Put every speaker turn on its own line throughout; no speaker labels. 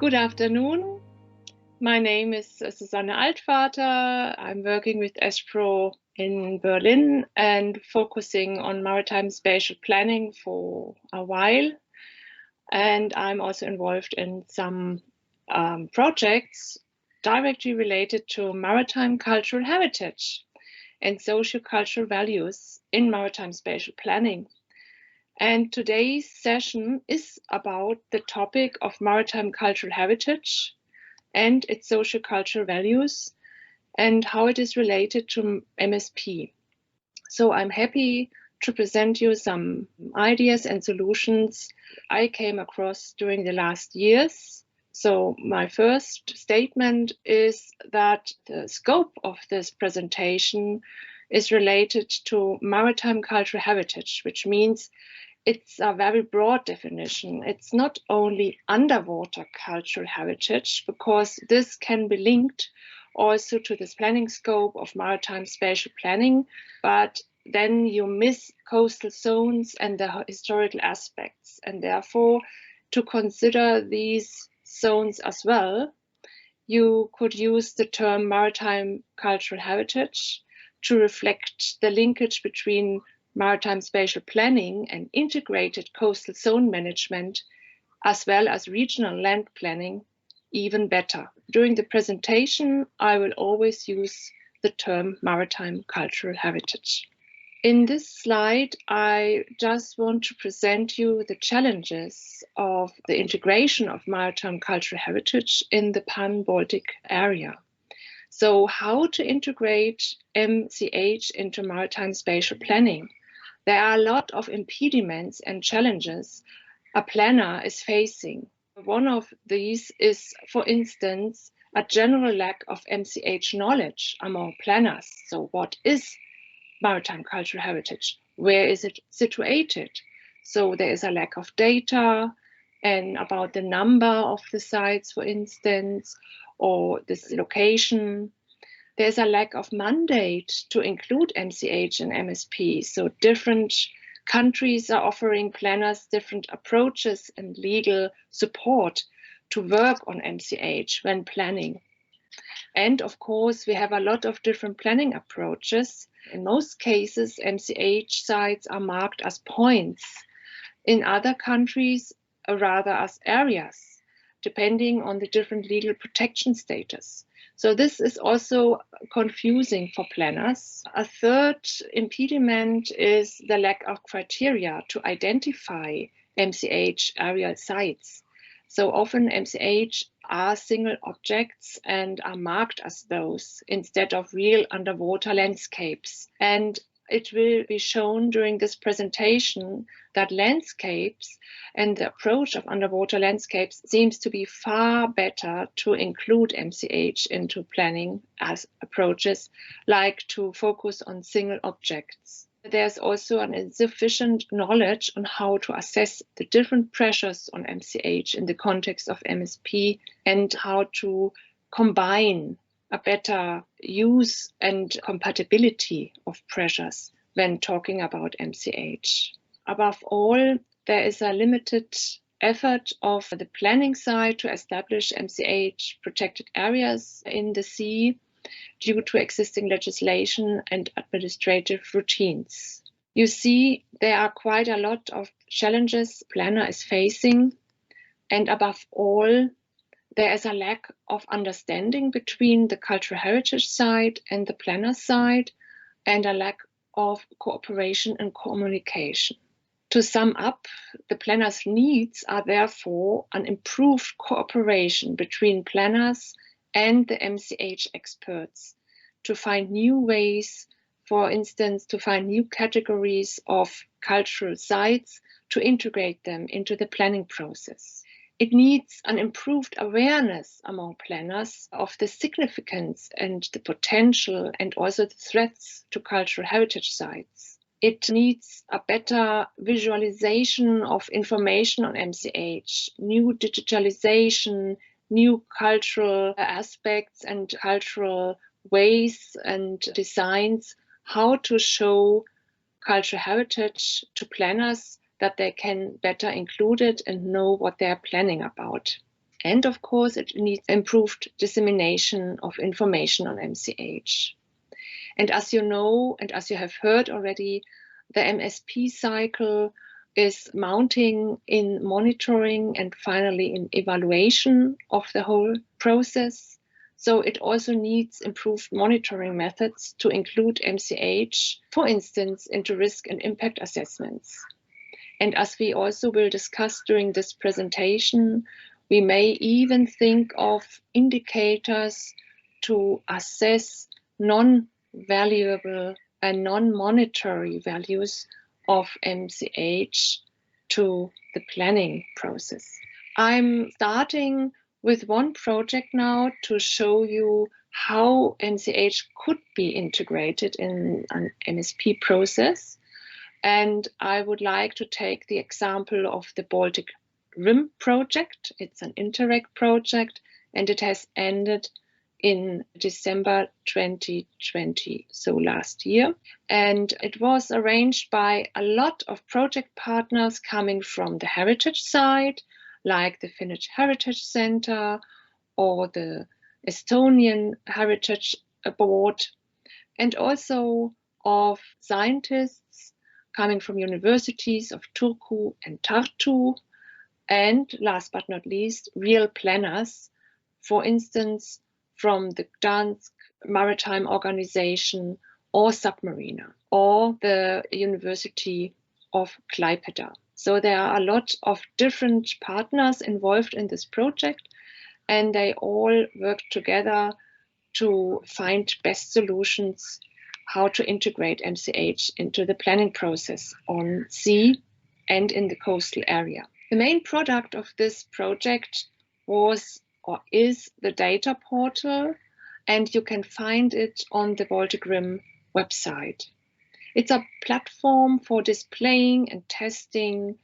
Good afternoon. My name is Susanne Altvater. I'm working with ESPRO in Berlin and focusing on maritime spatial planning for a while. And I'm also involved in some projects directly related to maritime cultural heritage and socio-cultural values in maritime spatial planning. And today's session is about the topic of maritime cultural heritage and its socio-cultural values and how it is related to MSP. So I'm happy to present you some ideas and solutions I came across during the last years. So my first statement is that the scope of this presentation is related to maritime cultural heritage, which means it's a very broad definition. It's not only underwater cultural heritage, because this can be linked also to this planning scope of maritime spatial planning, but then you miss coastal zones and the historical aspects. And therefore, to consider these zones as well, you could use the term maritime cultural heritage to reflect the linkage between maritime spatial planning and integrated coastal zone management, as well as regional land planning, even better. During the presentation, I will always use the term maritime cultural heritage. In this slide, I just want to present you the challenges of the integration of maritime cultural heritage in the Pan-Baltic area. So how to integrate MCH into maritime spatial planning? There are a lot of impediments and challenges a planner is facing. One of these is, for instance, a general lack of MCH knowledge among planners. So what is maritime cultural heritage? Where is it situated? So there is a lack of data and about the number of the sites, for instance, or this location. There's a lack of mandate to include MCH and MSP. So different countries are offering planners different approaches and legal support to work on MCH when planning. And of course, we have a lot of different planning approaches. In most cases, MCH sites are marked as points. In other countries, rather as areas, depending on the different legal protection status. So this is also confusing for planners. A third impediment is the lack of criteria to identify MCH aerial sites. So often MCH are single objects and are marked as those instead of real underwater landscapes. And it will be shown during this presentation that landscapes and the approach of underwater landscapes seems to be far better to include MCH into planning as approaches, like to focus on single objects. There's also an insufficient knowledge on how to assess the different pressures on MCH in the context of MSP and how to combine a better use and compatibility of pressures when talking about MCH. Above all, there is a limited effort of the planning side to establish MCH protected areas in the sea due to existing legislation and administrative routines. You see, there are quite a lot of challenges planner is facing, and above all, there is a lack of understanding between the cultural heritage side and the planner side, and a lack of cooperation and communication. To sum up, the planner's needs are therefore an improved cooperation between planners and the MCH experts to find new ways, for instance, to find new categories of cultural sites to integrate them into the planning process. It needs an improved awareness among planners of the significance and the potential and also the threats to cultural heritage sites. It needs a better visualization of information on MCH, new digitalization, new cultural aspects and cultural ways and designs, how to show cultural heritage to planners that they can better include it and know what they're planning about. And of course, it needs improved dissemination of information on MCH. And as you know, and as you have heard already, the MSP cycle is mounting in monitoring and finally in evaluation of the whole process. So it also needs improved monitoring methods to include MCH, for instance, into risk and impact assessments. And as we also will discuss during this presentation, we may even think of indicators to assess non-valuable and non-monetary values of MCH to the planning process. I'm starting with one project now to show you how MCH could be integrated in an MSP process. And I would like to take the example of the Baltic Rim project. It's an Interreg project, and it has ended in December 2020, so last year. And it was arranged by a lot of project partners coming from the heritage side, like the Finnish Heritage Center or the Estonian Heritage Board, and also of scientists coming from universities of Turku and Tartu, and last but not least, real planners, for instance, from the Gdansk Maritime Organization or Submariner, or the University of Klaipėda. So there are a lot of different partners involved in this project, and they all work together to find best solutions how to integrate MCH into the planning process on sea and in the coastal area. The main product of this project was or is the data portal, and you can find it on the Baltic Rim website. It's a platform for displaying and testing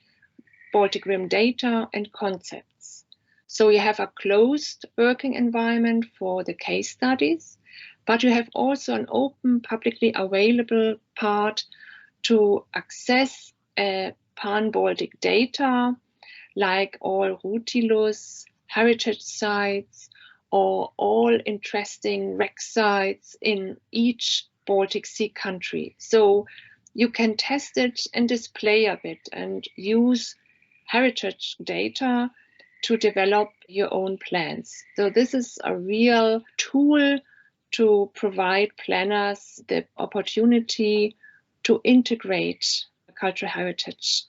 Baltic Rim data and concepts. So you have a closed working environment for the case studies, but you have also an open, publicly available part to access pan-Baltic data, like all Rutilus, heritage sites, or all interesting wreck sites in each Baltic Sea country. So you can test it and display a bit and use heritage data to develop your own plans. So this is a real tool to provide planners the opportunity to integrate cultural heritage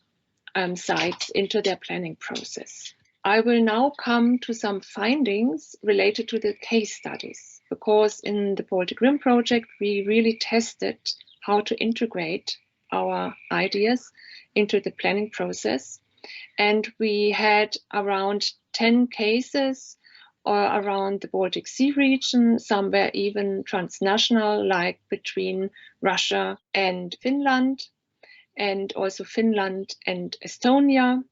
sites into their planning process. I will now come to some findings related to the case studies, because in the Baltic Rim project, we really tested how to integrate our ideas into the planning process. And we had around 10 cases around the Baltic Sea region. Some were even transnational, like between Russia and Finland, and also Finland and Estonia.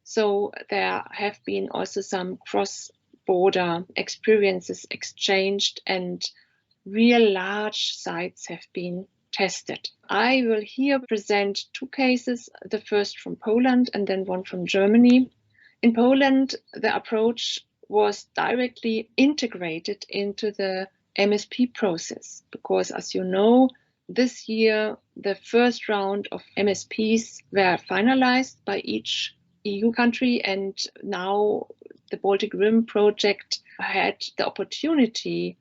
So there have been also some cross-border experiences exchanged, and real large sites have been tested. I will here present two cases, the first from Poland and then one from Germany. In Poland, the approach was directly integrated into the MSP process, because as you know, this year the first round of MSPs were finalized by each EU country, and now the Baltic Rim project had the opportunity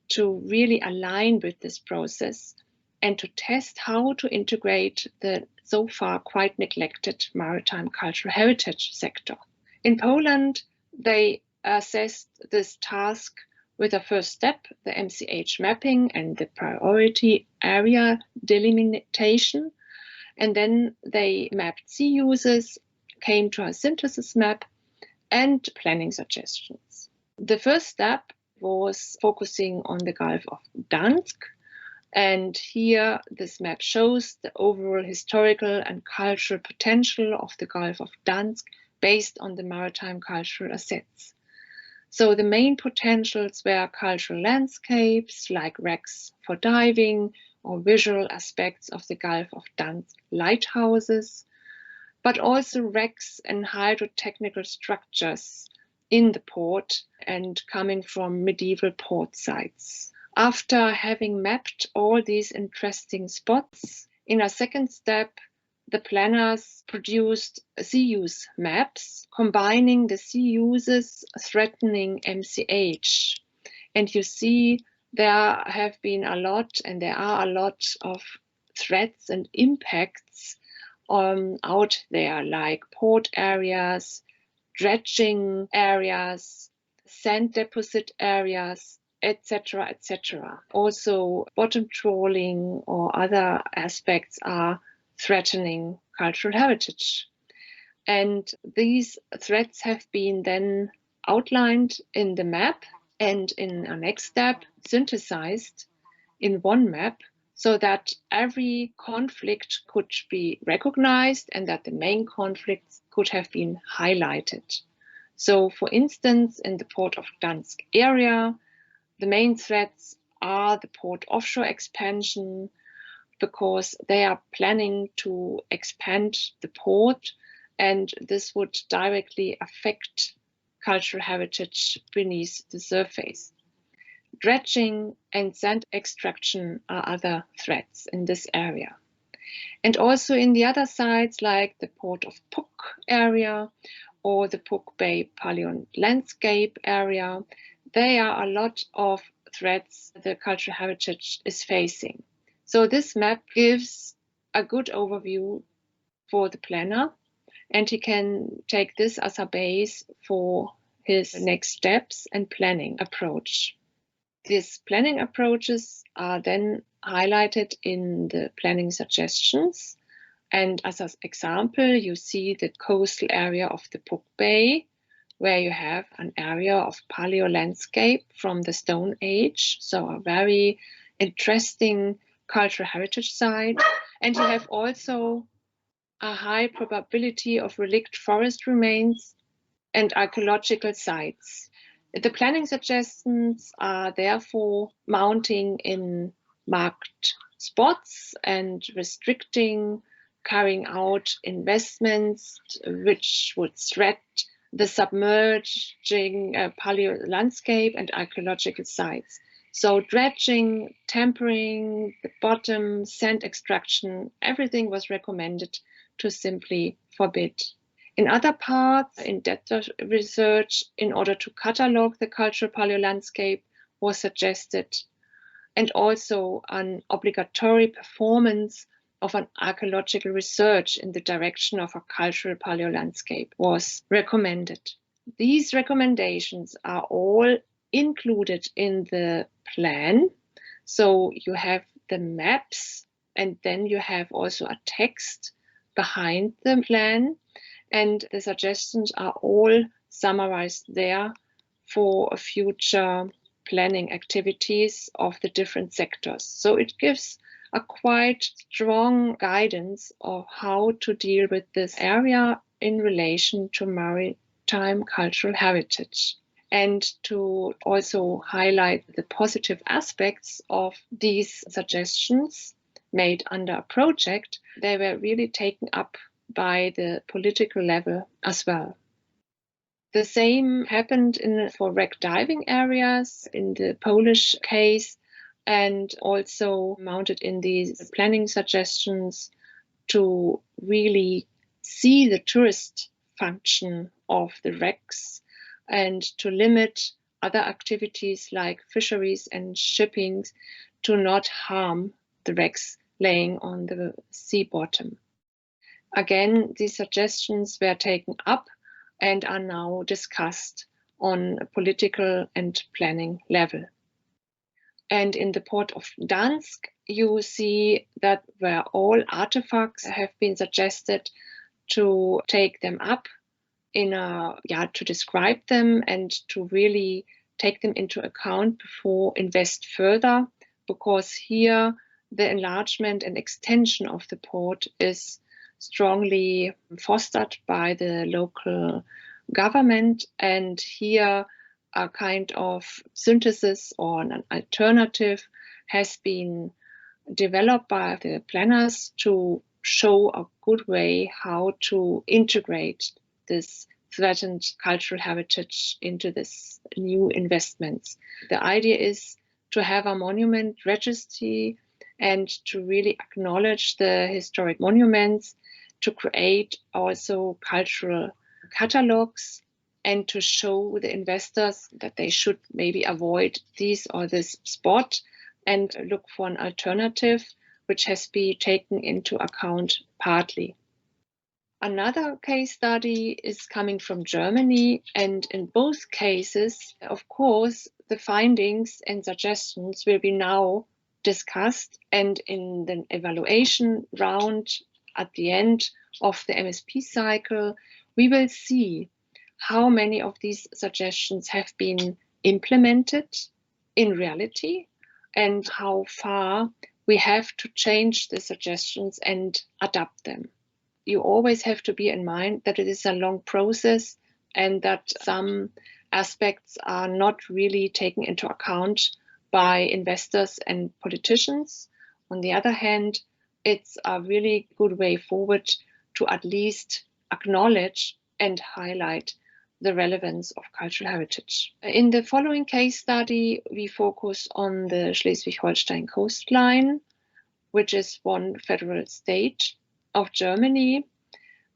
to really align with this process and to test how to integrate the so far quite neglected maritime cultural heritage sector. In Poland, they assessed this task with a first step, the MCH mapping and the priority area delimitation, and then they mapped sea uses, came to a synthesis map, and planning suggestions. The first step was focusing on the Gulf of Gdansk, and here this map shows the overall historical and cultural potential of the Gulf of Gdansk based on the maritime cultural assets. So the main potentials were cultural landscapes like wrecks for diving or visual aspects of the Gulf of Gdansk lighthouses, but also wrecks and hydrotechnical structures in the port and coming from medieval port sites. After having mapped all these interesting spots, in a second step, the planners produced sea use maps combining the sea uses threatening MCH. And you see there have been a lot, and there are a lot of threats and impacts out there, like port areas, dredging areas, sand deposit areas, etc., etc. Also, bottom trawling or other aspects are threatening cultural heritage. And these threats have been then outlined in the map and in a next step synthesized in one map so that every conflict could be recognized and that the main conflicts could have been highlighted. So, for instance, in the Port of Gdansk area, the main threats are the port offshore expansion, because they are planning to expand the port, and this would directly affect cultural heritage beneath the surface. Dredging and sand extraction are other threats in this area. And also in the other sites, like the Port of Phuc area or the Phuc Bay Paleo landscape area, there are a lot of threats the cultural heritage is facing. So this map gives a good overview for the planner, and he can take this as a base for his next steps and planning approach. These planning approaches are then highlighted in the planning suggestions. And as an example, you see the coastal area of the Phuc Bay, where you have an area of paleo landscape from the Stone Age, so a very interesting cultural heritage site. And you have also a high probability of relict forest remains and archaeological sites. The planning suggestions are therefore mounting in marked spots and restricting carrying out investments which would threat the submerging paleo landscape and archaeological sites. So dredging, tampering, the bottom, sand extraction, everything was recommended to simply forbid. In other parts, in depth research, in order to catalog the cultural paleo landscape, was suggested, and also an obligatory performance of an archaeological research in the direction of a cultural paleo landscape was recommended. These recommendations are all included in the plan. So you have the maps, and then you have also a text behind the plan, and the suggestions are all summarized there for future planning activities of the different sectors. So it gives a quite strong guidance of how to deal with this area in relation to maritime cultural heritage. And to also highlight the positive aspects of these suggestions made under a project, they were really taken up by the political level as well. The same happened for wreck diving areas in the Polish case, and also mounted in these planning suggestions to really see the tourist function of the wrecks and to limit other activities like fisheries and shipping to not harm the wrecks laying on the sea bottom. Again, these suggestions were taken up and are now discussed on a political and planning level. And in the Port of Gdansk, you see that where all artifacts have been suggested to take them up to describe them and to really take them into account before invest further, because here the enlargement and extension of the port is strongly fostered by the local government, and here a kind of synthesis or an alternative has been developed by the planners to show a good way how to integrate this threatened cultural heritage into this new investments. The idea is to have a monument registry and to really acknowledge the historic monuments, to create also cultural catalogs, and to show the investors that they should maybe avoid this or this spot and look for an alternative which has been taken into account partly. Another case study is coming from Germany, and in both cases, of course, the findings and suggestions will be now discussed, and in the evaluation round at the end of the MSP cycle, we will see how many of these suggestions have been implemented in reality and how far we have to change the suggestions and adapt them. You always have to be in mind that it is a long process and that some aspects are not really taken into account by investors and politicians. On the other hand, it's a really good way forward to at least acknowledge and highlight the relevance of cultural heritage. In the following case study, we focus on the Schleswig-Holstein coastline, which is one federal state of Germany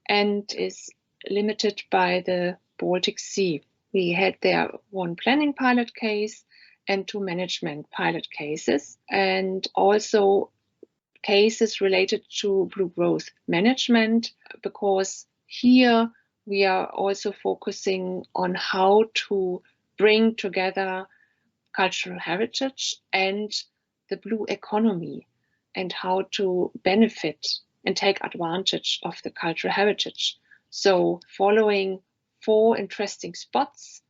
and is limited by the Baltic Sea. We had there one planning pilot case and two management pilot cases, and also cases related to blue growth management, because here we are also focusing on how to bring together cultural heritage and the blue economy and how to benefit and take advantage of the cultural heritage. So following 4 interesting spots,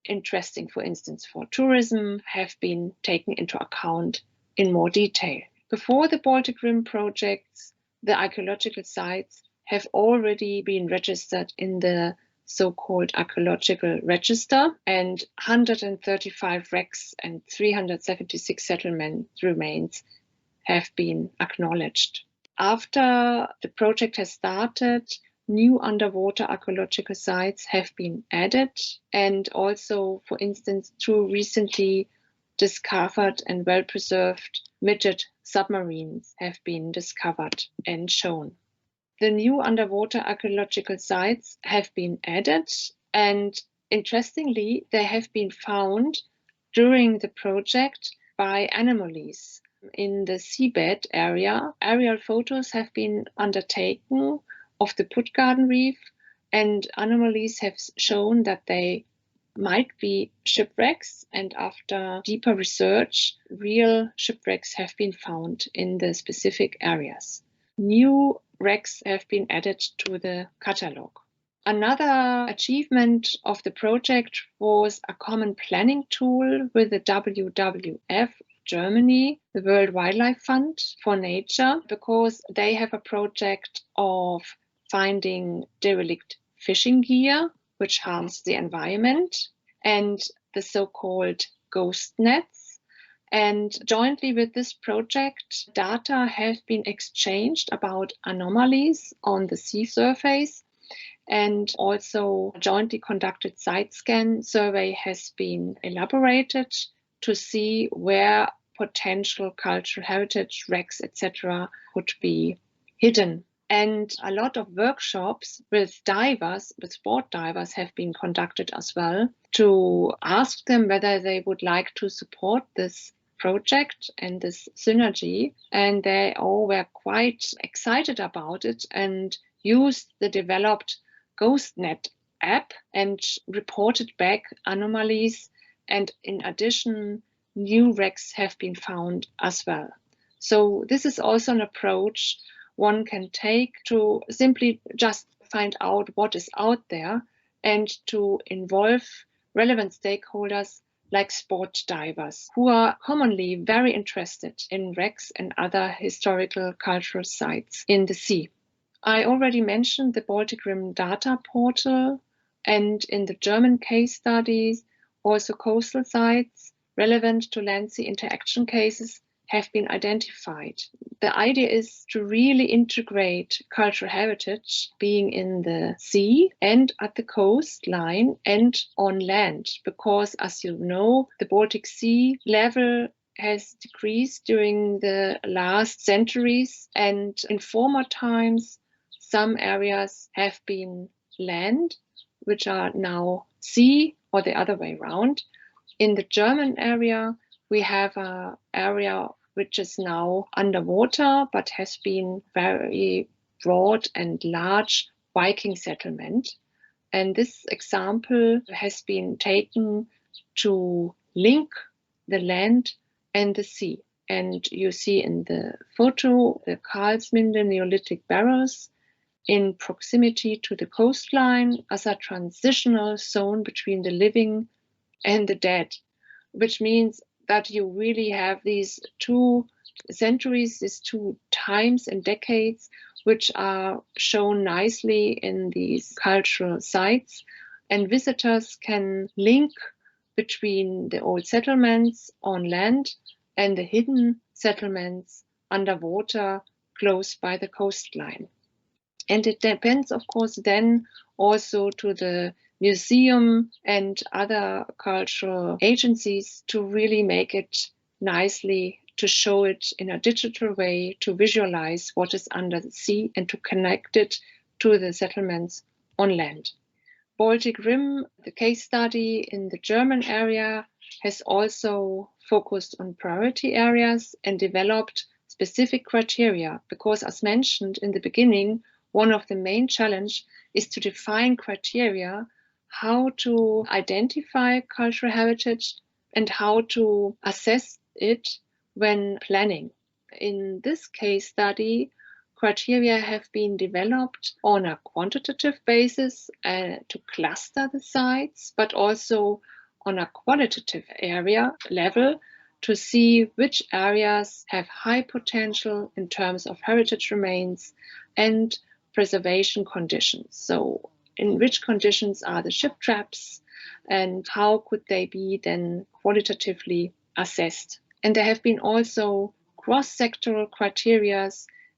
interesting, for instance, for tourism, have been taken into account in more detail. Before the Baltic Rim projects, the archaeological sites have already been registered in the so-called archaeological register, and 135 wrecks and 376 settlement remains have been acknowledged. After the project has started, new underwater archaeological sites have been added, and also, for instance, 2 recently discovered and well-preserved midget submarines have been discovered and shown. The new underwater archaeological sites have been added, and interestingly, they have been found during the project by anomalies in the seabed area. Aerial photos have been undertaken of the Puttgarden Reef, and anomalies have shown that they might be shipwrecks, and after deeper research, real shipwrecks have been found in the specific areas. New wrecks have been added to the catalogue. Another achievement of the project was a common planning tool with the WWF Germany, the World Wildlife Fund for Nature, because they have a project of finding derelict fishing gear, which harms the environment, and the so-called ghost nets. And jointly with this project, data have been exchanged about anomalies on the sea surface, and also a jointly conducted site scan survey has been elaborated to see where potential cultural heritage wrecks, etc., could be hidden. And a lot of workshops with divers, with sport divers, have been conducted as well to ask them whether they would like to support this project and this synergy. And they all were quite excited about it and used the developed GhostNet app and reported back anomalies. And in addition, new wrecks have been found as well. So this is also an approach one can take to simply just find out what is out there and to involve relevant stakeholders like sport divers, who are commonly very interested in wrecks and other historical cultural sites in the sea. I already mentioned the Baltic Rim data portal, and in the German case studies, also coastal sites relevant to land-sea interaction cases have been identified. The idea is to really integrate cultural heritage being in the sea and at the coastline and on land, because as you know, the Baltic Sea level has decreased during the last centuries, and in former times some areas have been land, which are now sea, or the other way around. In the German area, we have an area which is now underwater, but has been very broad and large Viking settlement. And this example has been taken to link the land and the sea. And you see in the photo the Karlsminde Neolithic barrows in proximity to the coastline as a transitional zone between the living and the dead, which means that you really have these 2 centuries, these 2 times and decades, which are shown nicely in these cultural sites. And visitors can link between the old settlements on land and the hidden settlements underwater close by the coastline. And it depends, of course, then also to the museum and other cultural agencies to really make it nicely, to show it in a digital way, to visualize what is under the sea and to connect it to the settlements on land. Baltic Rim, the case study in the German area, has also focused on priority areas and developed specific criteria, because as mentioned in the beginning, one of the main challenges is to define criteria, how to identify cultural heritage and how to assess it when planning. In this case study, criteria have been developed on a quantitative basis to cluster the sites, but also on a qualitative area level to see which areas have high potential in terms of heritage remains and preservation conditions. So in which conditions are the ship traps and how could they be then qualitatively assessed? And there have been also cross-sectoral criteria,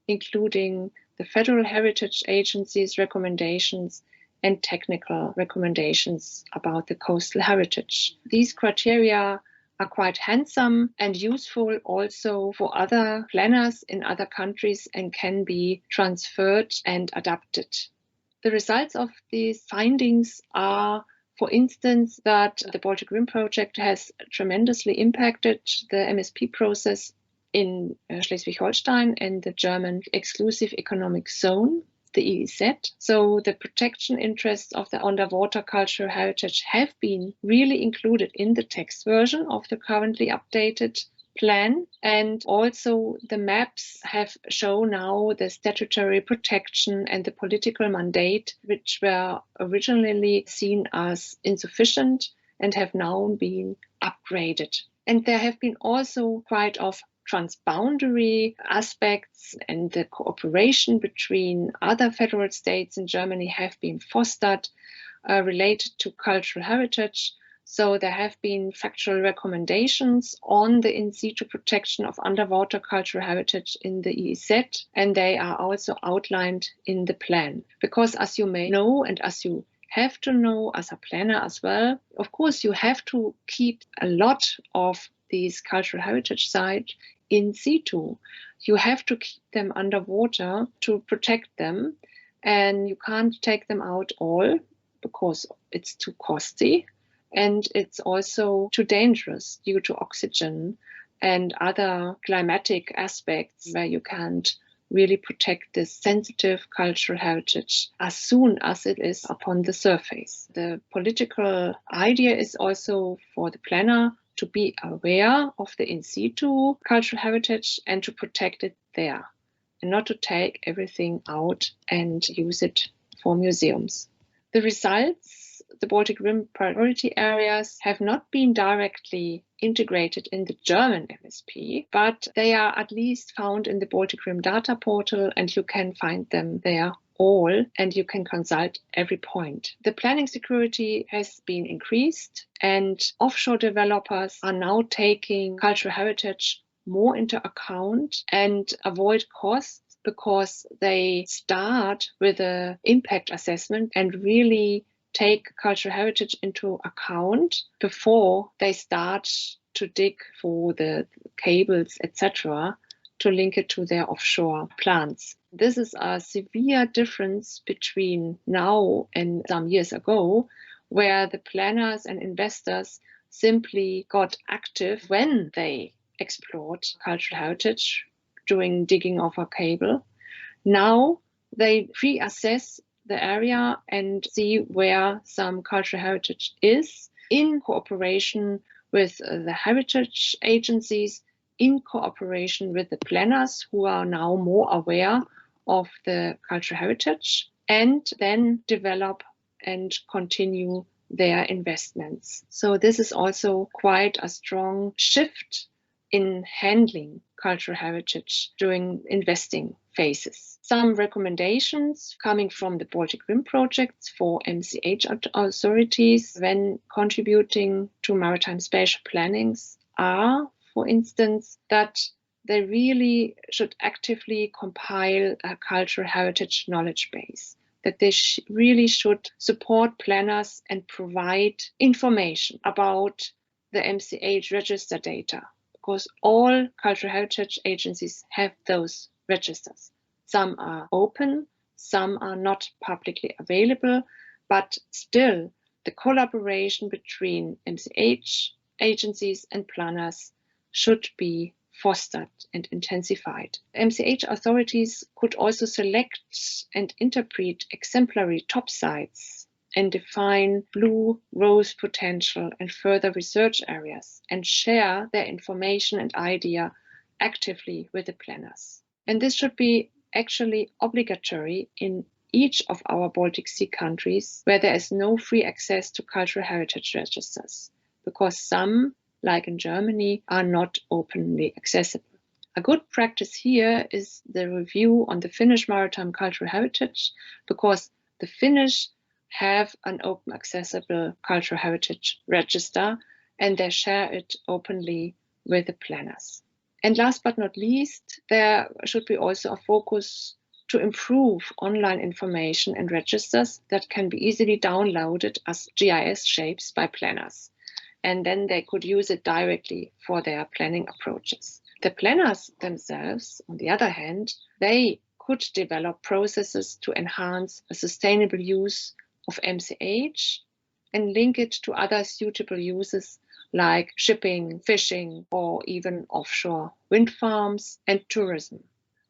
including the Federal Heritage Agency's recommendations and technical recommendations about the coastal heritage. These criteria are quite handsome and useful also for other planners in other countries and can be transferred and adapted. The results of these findings are, for instance, that the Baltic Rim project has tremendously impacted the MSP process in Schleswig-Holstein and the German exclusive economic zone, the EEZ. So the protection interests of the underwater cultural heritage have been really included in the text version of the currently updated plan. And also the maps have shown now the statutory protection and the political mandate, which were originally seen as insufficient and have now been upgraded. And there have been also quite of transboundary aspects, and the cooperation between other federal states in Germany have been fostered related to cultural heritage. So there have been factual recommendations on the in situ protection of underwater cultural heritage in the EEZ, and they are also outlined in the plan. Because as you may know, and as you have to know as a planner as well, of course you have to keep a lot of these cultural heritage sites in situ. You have to keep them underwater to protect them, and you can't take them out all because it's too costly and it's also too dangerous due to oxygen and other climatic aspects where you can't really protect this sensitive cultural heritage as soon as it is upon the surface. The political idea is also for the planner to be aware of the in situ cultural heritage and to protect it there, and not to take everything out and use it for museums. The results, the Baltic Rim priority areas, have not been directly integrated in the German MSP, but they are at least found in the Baltic Rim data portal, and you can find them there all, and you can consult every point. The planning security has been increased, and offshore developers are now taking cultural heritage more into account and avoid costs, because they start with an impact assessment and really take cultural heritage into account before they start to dig for the cables, etc., to link it to their offshore plants. This is a severe difference between now and some years ago, where the planners and investors simply got active when they explored cultural heritage during digging of a cable. Now they reassess the area and see where some cultural heritage is, in cooperation with the heritage agencies, in cooperation with the planners who are now more aware of the cultural heritage, and then develop and continue their investments. So this is also quite a strong shift in handling cultural heritage during investing phases. Some recommendations coming from the Baltic Rim projects for MCH authorities when contributing to maritime spatial plannings are, for instance, that they really should actively compile a cultural heritage knowledge base, that they really should support planners and provide information about the MCH register data, because all cultural heritage agencies have those registers. Some are open, some are not publicly available, but still the collaboration between MCH agencies and planners should be fostered and intensified. MCH authorities could also select and interpret exemplary top sites and define blue growth potential and further research areas, and share their information and idea actively with the planners. And this should be actually obligatory in each of our Baltic Sea countries where there is no free access to cultural heritage registers, because some, like in Germany, are not openly accessible. A good practice here is the review on the Finnish maritime cultural heritage, because the Finnish have an open accessible cultural heritage register and they share it openly with the planners. And last but not least, there should be also a focus to improve online information and registers that can be easily downloaded as GIS shapes by planners, and then they could use it directly for their planning approaches. The planners themselves, on the other hand, they could develop processes to enhance a sustainable use of MCH and link it to other suitable uses like shipping, fishing, or even offshore wind farms and tourism.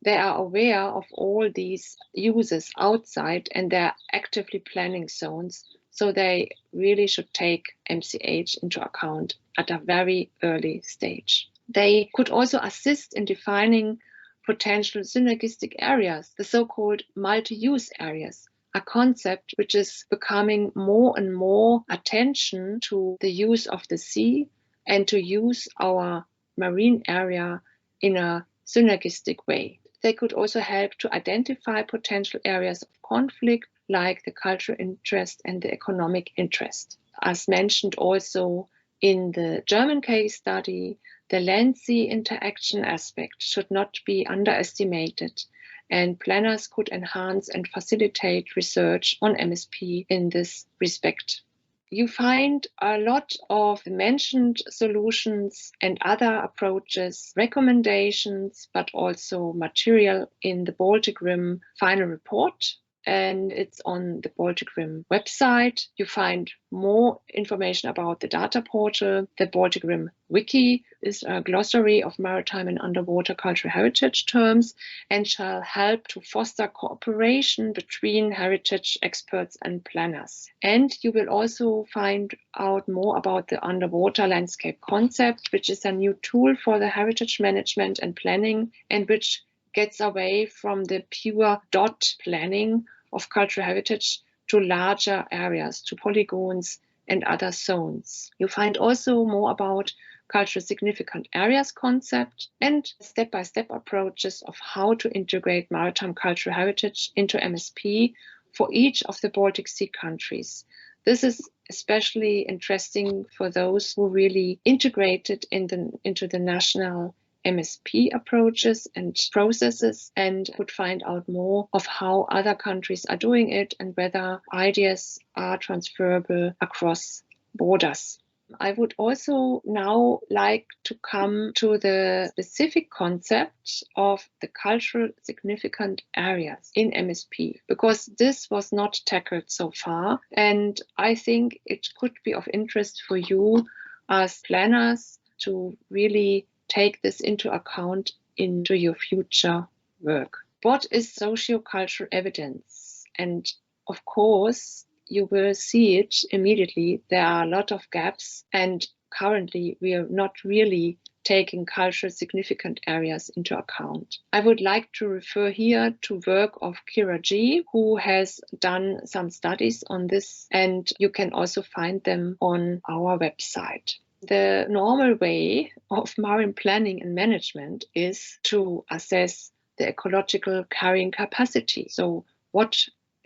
They are aware of all these uses outside and they're actively planning zones, so they really should take MCH into account at a very early stage. They could also assist in defining potential synergistic areas, the so-called multi-use areas, a concept which is becoming more and more attention to the use of the sea and to use our marine area in a synergistic way. They could also help to identify potential areas of conflict, like the cultural interest and the economic interest. As mentioned also in the German case study, the land-sea interaction aspect should not be underestimated, and planners could enhance and facilitate research on MSP in this respect. You find a lot of mentioned solutions and other approaches, recommendations, but also material in the Baltic Rim final report. And it's on the Baltic Rim website. You find more information about the data portal. The Baltic Rim Wiki is a glossary of maritime and underwater cultural heritage terms and shall help to foster cooperation between heritage experts and planners. And you will also find out more about the underwater landscape concept, which is a new tool for the heritage management and planning, and which gets away from the pure dot planning of cultural heritage to larger areas, to polygons and other zones. You find also more about culturally significant areas concept and step-by-step approaches of how to integrate maritime cultural heritage into MSP for each of the Baltic Sea countries. This is especially interesting for those who really integrate it into the national MSP approaches and processes, and could find out more of how other countries are doing it and whether ideas are transferable across borders. I would also now like to come to the specific concept of the cultural significant areas in MSP, because this was not tackled so far, and I think it could be of interest for you as planners to really take this into account into your future work. What is sociocultural evidence? And of course, you will see it immediately. There are a lot of gaps, and currently we are not really taking cultural significant areas into account. I would like to refer here to work of Kira G, who has done some studies on this, and you can also find them on our website. The normal way of marine planning and management is to assess the ecological carrying capacity. So what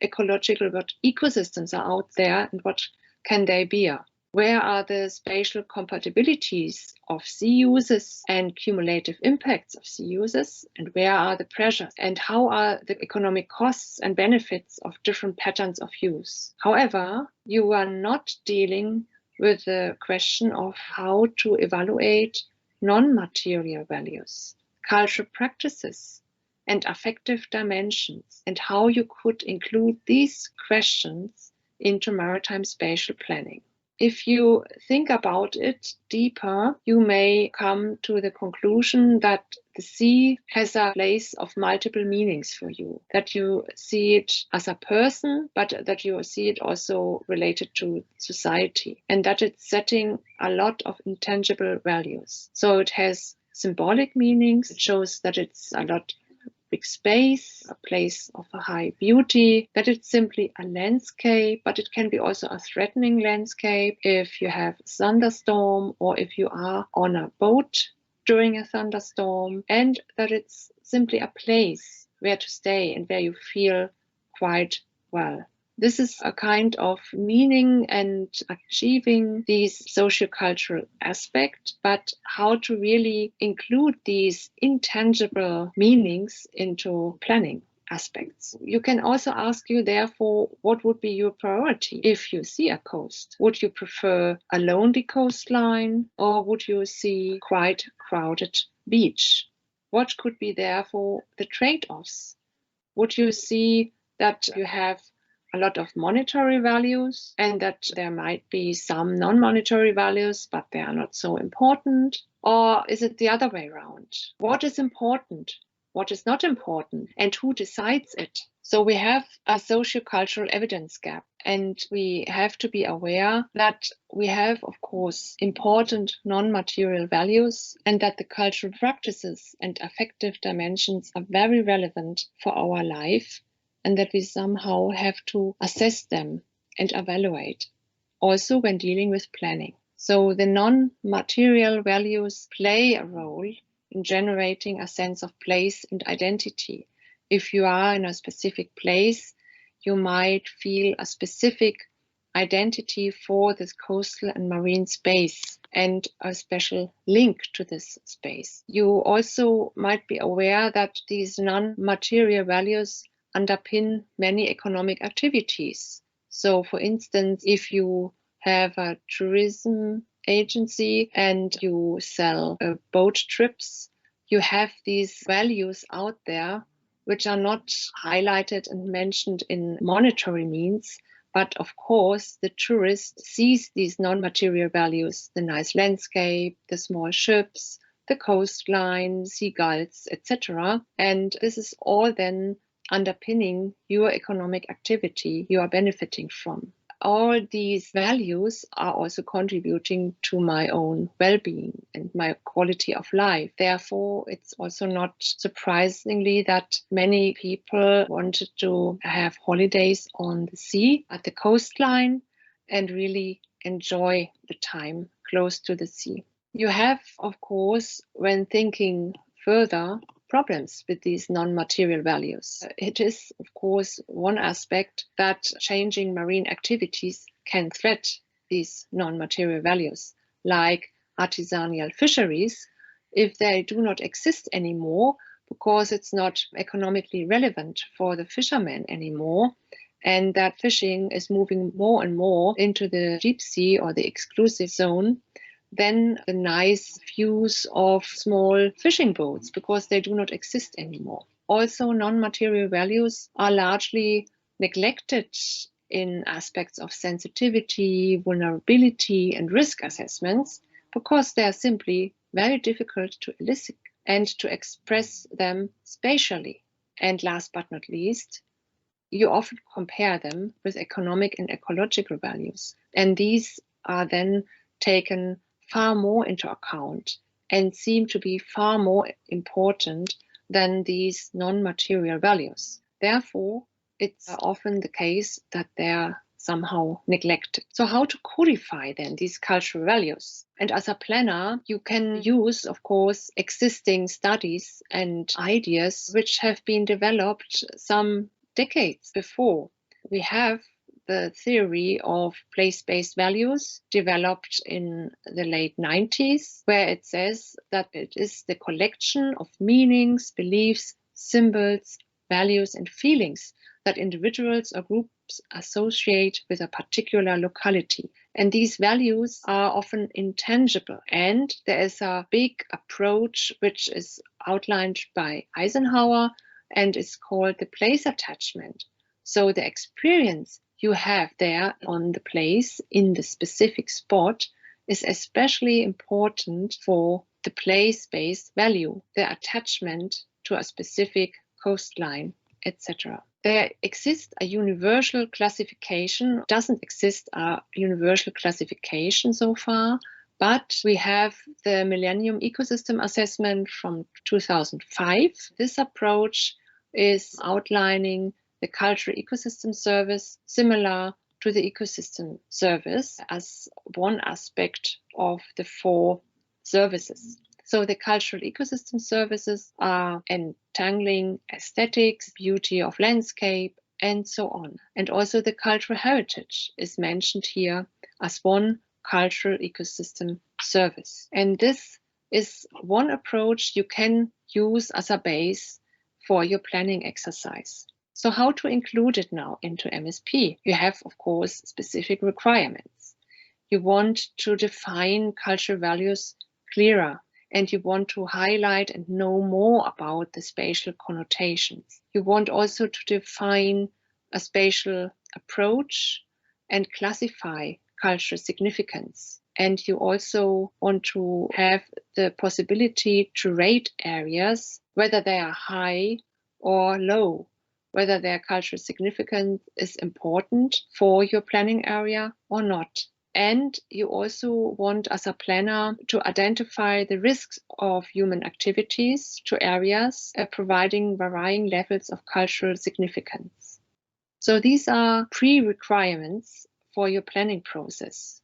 ecosystems are out there and what can they bear? Where are the spatial compatibilities of sea uses and cumulative impacts of sea uses? And where are the pressures? And how are the economic costs and benefits of different patterns of use? However, you are not dealing with the question of how to evaluate non-material values, cultural practices, and affective dimensions, and how you could include these questions into maritime spatial planning. If you think about it deeper, you may come to the conclusion that the sea has a place of multiple meanings for you, that you see it as a person, but that you see it also related to society, and that it's setting a lot of intangible values. So it has symbolic meanings. It shows that it's a lot big space, a place of a high beauty, that it's simply a landscape, but it can be also a threatening landscape if you have a thunderstorm or if you are on a boat during a thunderstorm, and that it's simply a place where to stay and where you feel quite well. This is a kind of meaning and achieving these sociocultural aspects, but how to really include these intangible meanings into planning aspects. You can also ask you, therefore, what would be your priority if you see a coast? Would you prefer a lonely coastline, or would you see quite crowded beach? What could be therefore the trade-offs? Would you see that you have a lot of monetary values and that there might be some non-monetary values, but they are not so important? Or is it the other way around? What is important? What is not important? And who decides it? So we have a sociocultural evidence gap, and we have to be aware that we have, of course, important non-material values, and that the cultural practices and affective dimensions are very relevant for our life, and that we somehow have to assess them and evaluate, also when dealing with planning. So the non-material values play a role in generating a sense of place and identity. If you are in a specific place, you might feel a specific identity for this coastal and marine space and a special link to this space. You also might be aware that these non-material values underpin many economic activities. So for instance, if you have a tourism agency and you sell boat trips, you have these values out there which are not highlighted and mentioned in monetary means, but of course the tourist sees these non-material values, the nice landscape, the small ships, the coastline, seagulls, etc. And this is all then underpinning your economic activity you are benefiting from. All these values are also contributing to my own well-being and my quality of life. Therefore, it's also not surprisingly that many people wanted to have holidays on the sea, at the coastline, and really enjoy the time close to the sea. You have, of course, when thinking further, problems with these non-material values. It is, of course, one aspect that changing marine activities can threat these non-material values, like artisanal fisheries if they do not exist anymore because it's not economically relevant for the fishermen anymore, and that fishing is moving more and more into the deep sea or the exclusive zone, then the nice views of small fishing boats, because they do not exist anymore. Also, non-material values are largely neglected in aspects of sensitivity, vulnerability, and risk assessments, because they are simply very difficult to elicit and to express them spatially. And last but not least, you often compare them with economic and ecological values. And these are then taken far more into account and seem to be far more important than these non-material values. Therefore, it's often the case that they're somehow neglected. So how to codify then these cultural values? And as a planner, you can use, of course, existing studies and ideas which have been developed some decades before. We have the theory of place-based values developed in the late 90s, where it says that it is the collection of meanings, beliefs, symbols, values, and feelings that individuals or groups associate with a particular locality. And these values are often intangible. And there is a big approach which is outlined by Eisenhower and is called the place attachment. So the experience you have there on the place in the specific spot is especially important for the place-based value, the attachment to a specific coastline, etc. There exists a universal classification. Doesn't exist a universal classification so far, but we have the Millennium Ecosystem Assessment from 2005. This approach is outlining the cultural ecosystem service similar to the ecosystem service as one aspect of the 4 services. So the cultural ecosystem services are entangling aesthetics, beauty of landscape, and so on. And also the cultural heritage is mentioned here as one cultural ecosystem service. And this is one approach you can use as a base for your planning exercise. So how to include it now into MSP? You have, of course, specific requirements. You want to define cultural values clearer, and you want to highlight and know more about the spatial connotations. You want also to define a spatial approach and classify cultural significance. And you also want to have the possibility to rate areas, whether they are high or low, whether their cultural significance is important for your planning area or not. And you also want, as a planner, to identify the risks of human activities to areas, providing varying levels of cultural significance. So these are pre-requirements for your planning process.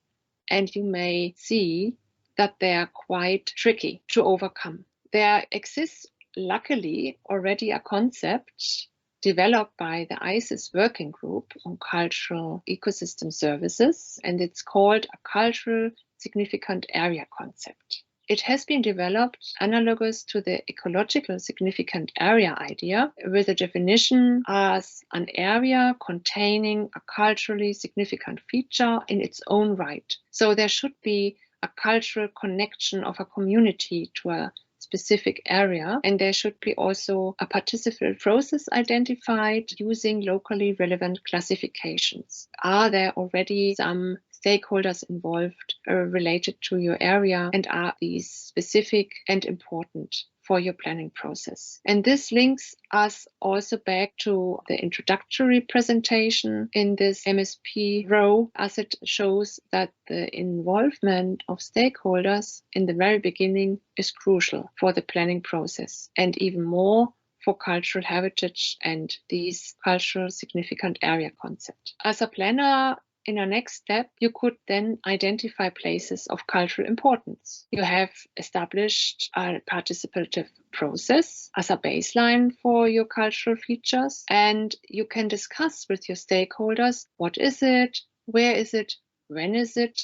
And you may see that they are quite tricky to overcome. There exists, luckily, already a concept developed by the ICES working group on cultural ecosystem services, and it's called a cultural significant area concept. It has been developed analogous to the ecological significant area idea, with a definition as an area containing a culturally significant feature in its own right. So there should be a cultural connection of a community to a specific area, and there should be also a participatory process identified using locally relevant classifications. Are there already some stakeholders involved related to your area, and are these specific and important for your planning process? And this links us also back to the introductory presentation in this MSP row, as it shows that the involvement of stakeholders in the very beginning is crucial for the planning process, and even more for cultural heritage and these cultural significant area concept. As a planner, in a next step, you could then identify places of cultural importance. You have established a participative process as a baseline for your cultural features, and you can discuss with your stakeholders what is it, where is it, when is it,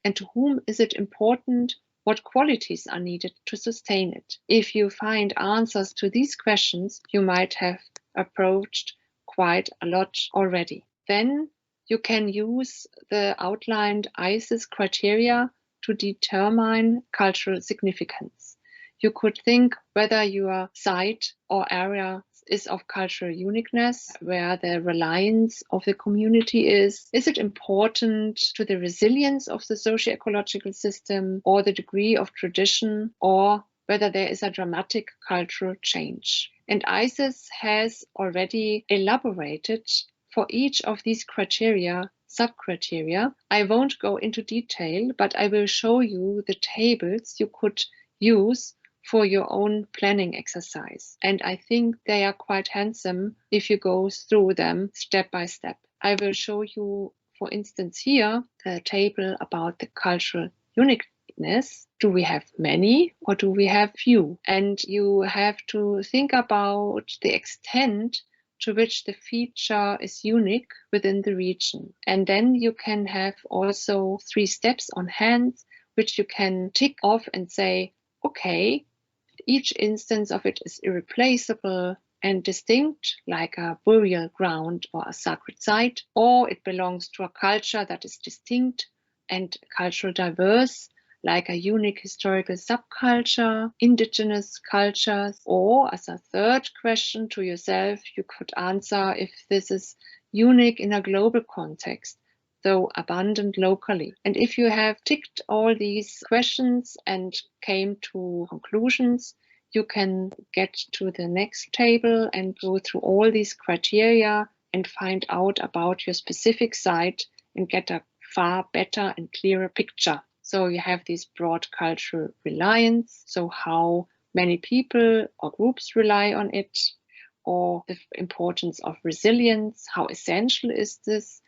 and to whom is it important, what qualities are needed to sustain it. If you find answers to these questions, you might have approached quite a lot already. Then you can use the outlined ICES criteria to determine cultural significance. You could think whether your site or area is of cultural uniqueness, where the reliance of the community is. Is it important to the resilience of the socio-ecological system, or the degree of tradition, or whether there is a dramatic cultural change? And ICES has already elaborated for each of these criteria, sub-criteria. I won't go into detail, but I will show you the tables you could use for your own planning exercise. And I think they are quite handsome if you go through them step by step. I will show you, for instance, here, a table about the cultural uniqueness. Do we have many or do we have few? And you have to think about the extent to which the feature is unique within the region. And then you can have also 3 steps on hand, which you can tick off and say, okay, each instance of it is irreplaceable and distinct, like a burial ground or a sacred site, or it belongs to a culture that is distinct and cultural diverse, like a unique historical subculture, indigenous cultures. Or as a third question to yourself, you could answer if this is unique in a global context, though abundant locally. And if you have ticked all these questions and came to conclusions, you can get to the next table and go through all these criteria and find out about your specific site and get a far better and clearer picture. So you have this broad cultural reliance, so how many people or groups rely on it, or the importance of resilience, how essential is this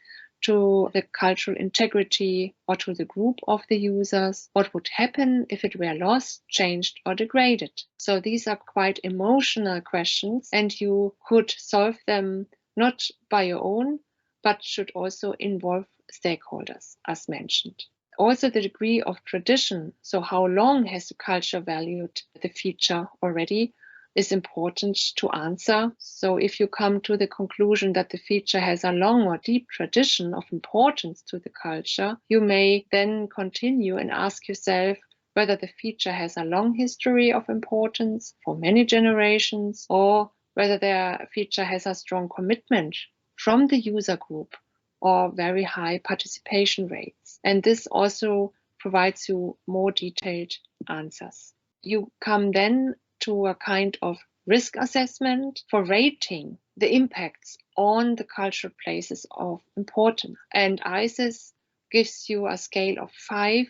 to the cultural integrity or to the group of the users? What would happen if it were lost, changed, or degraded? So these are quite emotional questions, and you could solve them not by your own, but should also involve stakeholders, as mentioned. Also, the degree of tradition, so how long has the culture valued the feature already, is important to answer. So if you come to the conclusion that the feature has a long or deep tradition of importance to the culture, you may then continue and ask yourself whether the feature has a long history of importance for many generations, or whether the feature has a strong commitment from the user group or very high participation rates. And this also provides you more detailed answers. You come then to a kind of risk assessment for rating the impacts on the cultural places of importance. And ICES gives you a scale of 5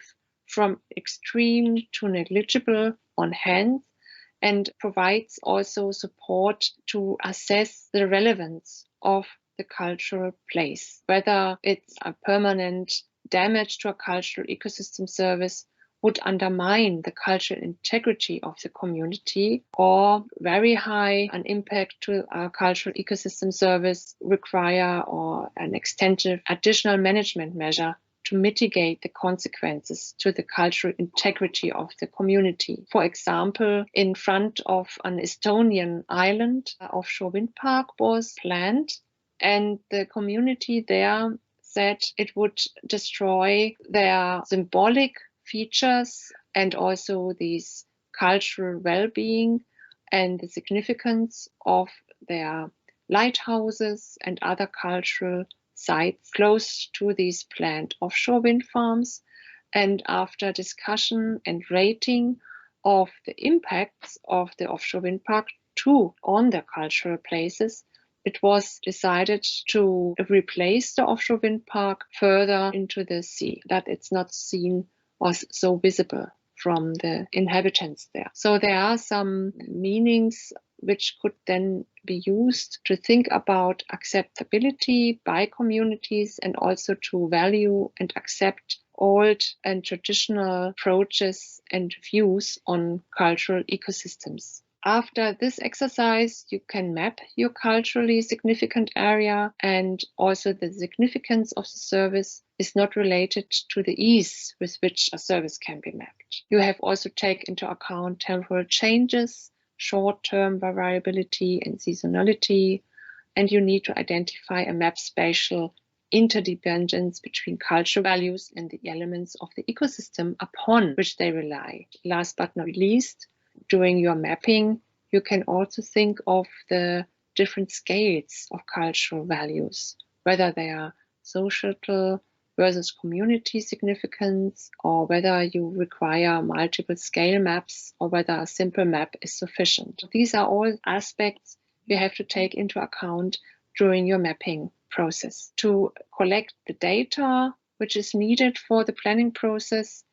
from extreme to negligible on hand, and provides also support to assess the relevance of the cultural place, whether it's a permanent damage to a cultural ecosystem service would undermine the cultural integrity of the community, or very high an impact to a cultural ecosystem service require or an extensive additional management measure to mitigate the consequences to the cultural integrity of the community. For example, in front of an Estonian island, an offshore wind park was planned, and the community there said it would destroy their symbolic features and also these cultural well-being and the significance of their lighthouses and other cultural sites close to these planned offshore wind farms. And after discussion and rating of the impacts of the offshore wind park too on the cultural places, it was decided to replace the offshore wind park further into the sea, that it's not seen or so visible from the inhabitants there. So there are some meanings which could then be used to think about acceptability by communities, and also to value and accept old and traditional approaches and views on cultural ecosystems. After this exercise, you can map your culturally significant area, and also the significance of the service is not related to the ease with which a service can be mapped. You have also taken into account temporal changes, short-term variability and seasonality, and you need to identify a map spatial interdependence between cultural values and the elements of the ecosystem upon which they rely. Last but not least, during your mapping, you can also think of the different scales of cultural values, whether they are societal versus community significance, or whether you require multiple scale maps, or whether a simple map is sufficient. These are all aspects you have to take into account during your mapping process. To collect the data which is needed for the planning process,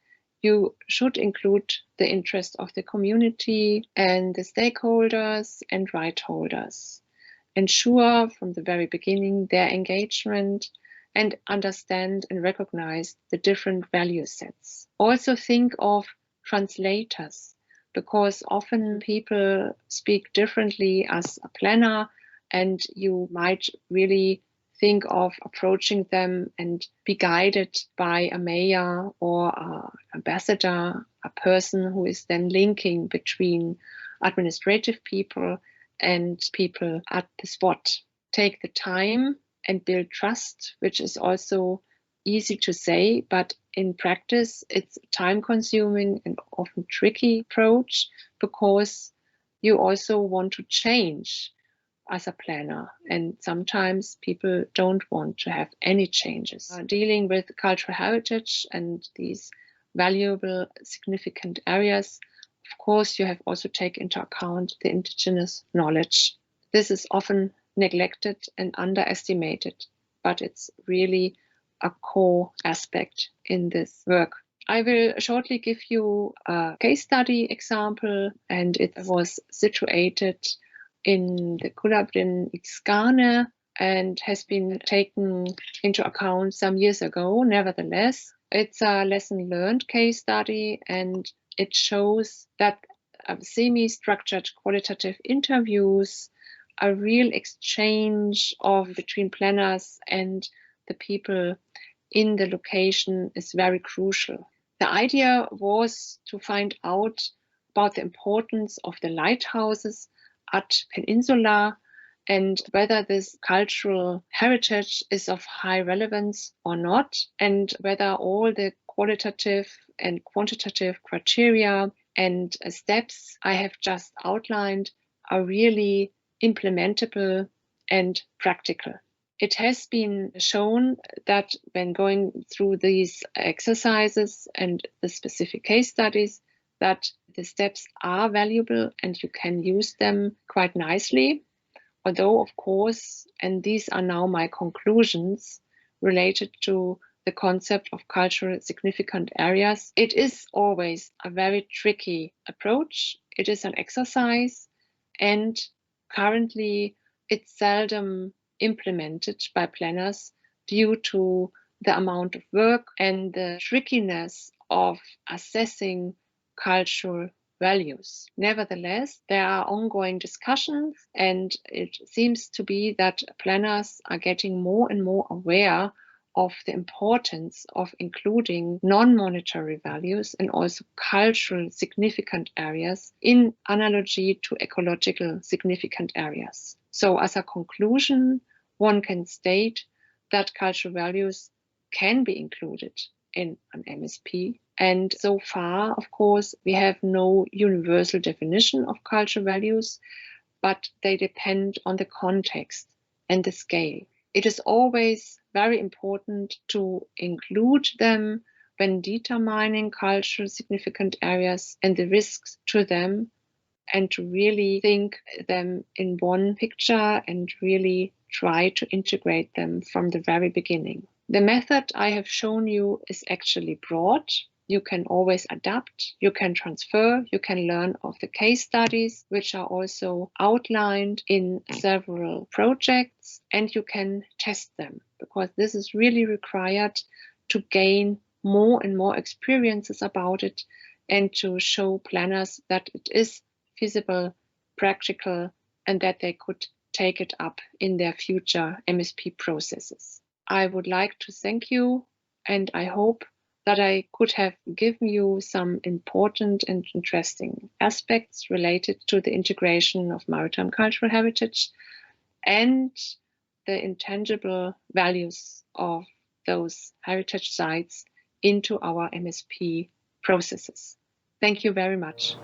you should include the interest of the community and the stakeholders and right holders. Ensure from the very beginning their engagement and understand and recognize the different value sets. Also think of translators, because often people speak differently as a planner, and you might really think of approaching them and be guided by a mayor or an ambassador, a person who is then linking between administrative people and people at the spot. Take the time and build trust, which is also easy to say, but in practice, it's a time-consuming and often tricky approach, because you also want to change as a planner, and sometimes people don't want to have any changes. Dealing with cultural heritage and these valuable, significant areas, of course, you have also taken into account the indigenous knowledge. This is often neglected and underestimated, but it's really a core aspect in this work. I will shortly give you a case study example, and it was situated in the Kulabrin Ixkane and has been taken into account some years ago. Nevertheless, it's a lesson learned case study, and it shows that semi-structured qualitative interviews, a real exchange between planners and the people in the location is very crucial. The idea was to find out about the importance of the lighthouses at Peninsula and whether this cultural heritage is of high relevance or not, and whether all the qualitative and quantitative criteria and steps I have just outlined are really implementable and practical. It has been shown that when going through these exercises and the specific case studies, that the steps are valuable and you can use them quite nicely. Although, of course, and these are now my conclusions related to the concept of culturally significant areas, it is always a very tricky approach. It is an exercise, and currently it's seldom implemented by planners due to the amount of work and the trickiness of assessing cultural values. Nevertheless, there are ongoing discussions, and it seems to be that planners are getting more and more aware of the importance of including non-monetary values and also cultural significant areas in analogy to ecological significant areas. So as a conclusion, one can state that cultural values can be included in an MSP. And so far, of course, we have no universal definition of cultural values, but they depend on the context and the scale. It is always very important to include them when determining culturally significant areas and the risks to them, and to really think them in one picture and really try to integrate them from the very beginning. The method I have shown you is actually broad. You can always adapt, you can transfer, you can learn of the case studies, which are also outlined in several projects, and you can test them, because this is really required to gain more and more experiences about it and to show planners that it is feasible, practical, and that they could take it up in their future MSP processes. I would like to thank you and I hope that I could have given you some important and interesting aspects related to the integration of maritime cultural heritage and the intangible values of those heritage sites into our MSP processes. Thank you very much.